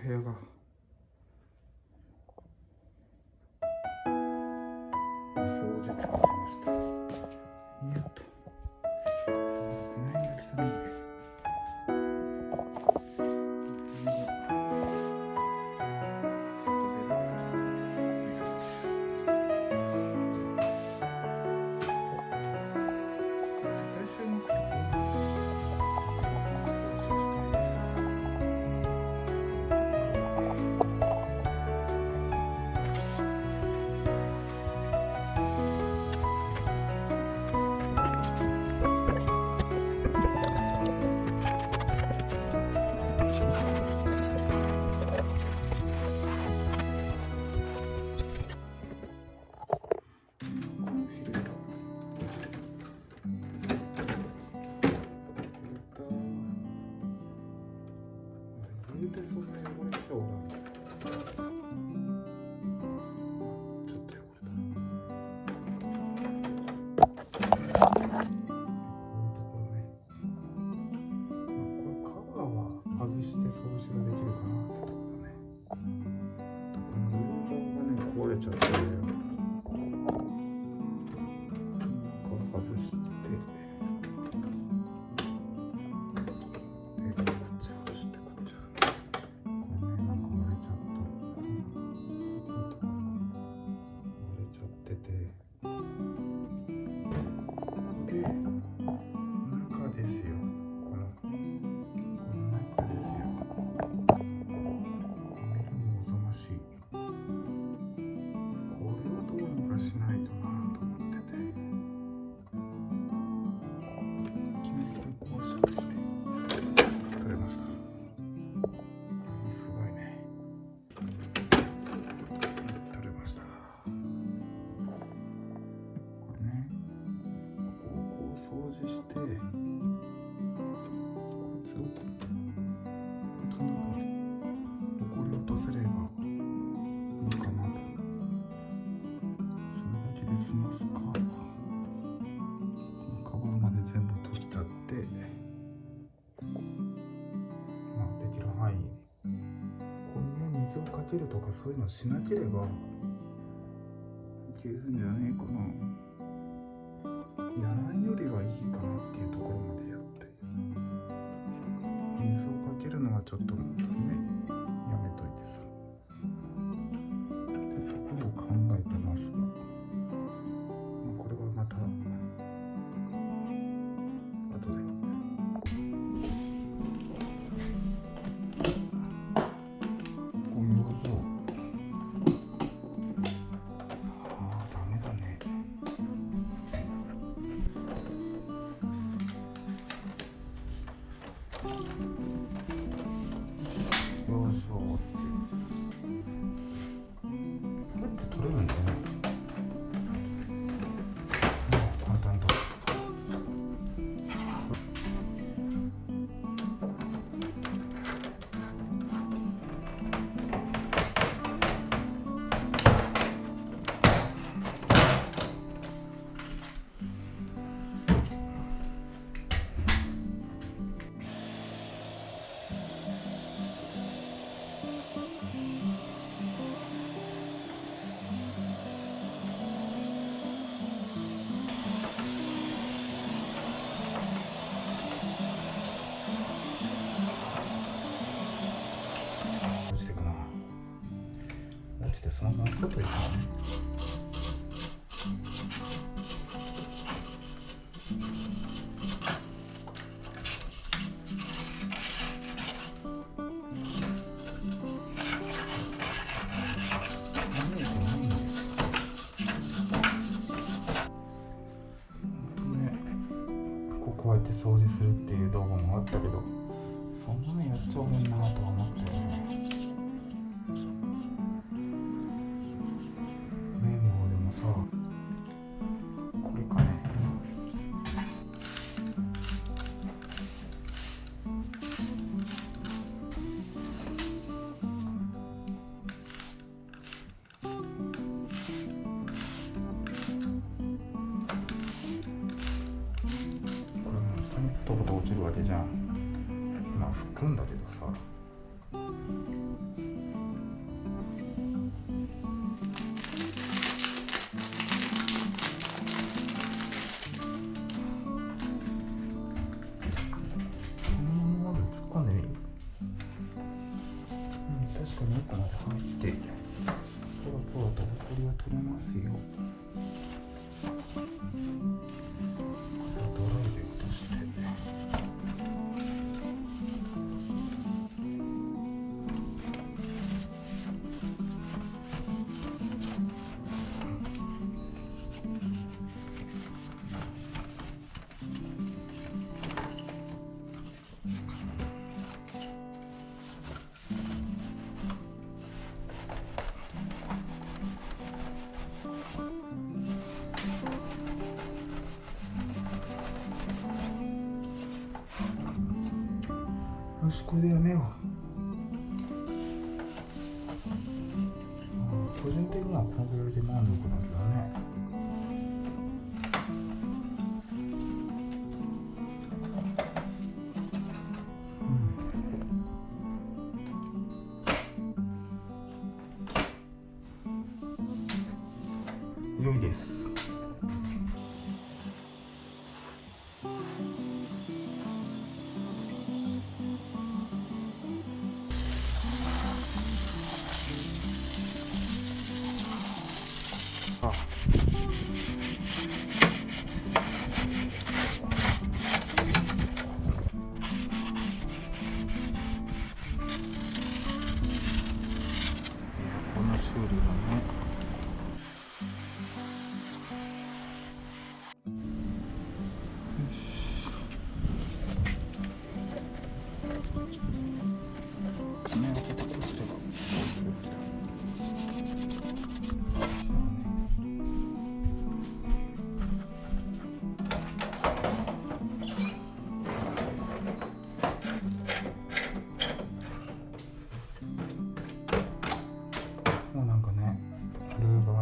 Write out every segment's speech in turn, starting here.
部屋が掃除機かけました。やっとこの辺が汚いね。ちょっとベタベタしてる最終目的は言うてそんな汚れちゃおうなんて。ちょっと汚れた。こういうところね。これカバーは外して掃除ができるかなってとこだね。このルーバーがね壊れちゃって、なんか外して。で、中ですよ。この中ですよ。見るもおぞましい。これをどうにかしないとなと思ってて。いきなりこれ壊しちゃってして取れました。これもすごいね。取れました。掃除してこいつをとにかくほこり落とせればいいかなと、それだけで済ますか。このカバーまで全部取っちゃって、まあできる範囲ここにね水をかけるとかそういうのしなければいけるんじゃねえかな。やらんよりはいいかなっていうところまでやって、水をかけるのはちょっとねやめといてさってところを考えてますが、これはまた後でゴミをそうダメだね。ちょっといいかな。こうやって掃除するっていう動画もあったけど、そんなのやっちゃおうねんなとは思ったよね。綿棒でもさ、これかね。とこと落ちるわけじゃん。まあ拭くんだけどさ、このまままず突っ込んでみる。確かに奥まで入ってポロポロとホコリは取れますよ。さあドライで落として、よし、これでやめよう。個人的にはこのぐらいで満足だけどね。良いです。あ、この修理がね。爪をこうすればこうするってもうなんかね、ルーが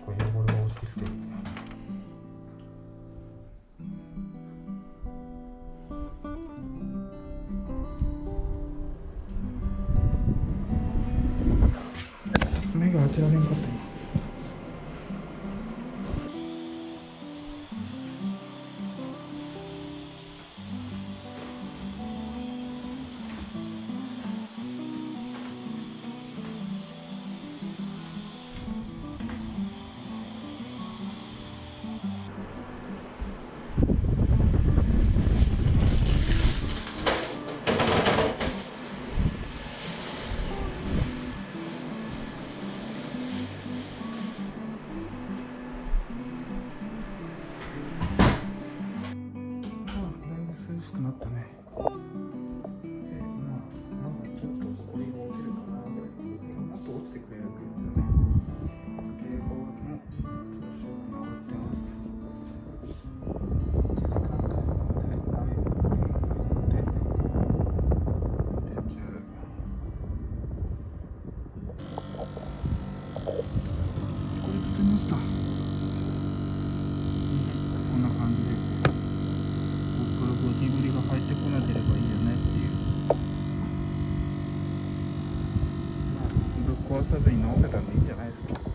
こう汚れが落ちてきてる。目が当てられんかった。涼しくなったね。まだちょっとここに落ちるかなぐらい。もっと落ちてくれるといいんだね。冷房も調子よく回ってます。1時間タイマーでライブクリーム入って運転中。これつけました。こんな感じで。ゴキブリが入ってこなければいいよねっていう、ぶっ壊さずに直せたんでいいんじゃないですか。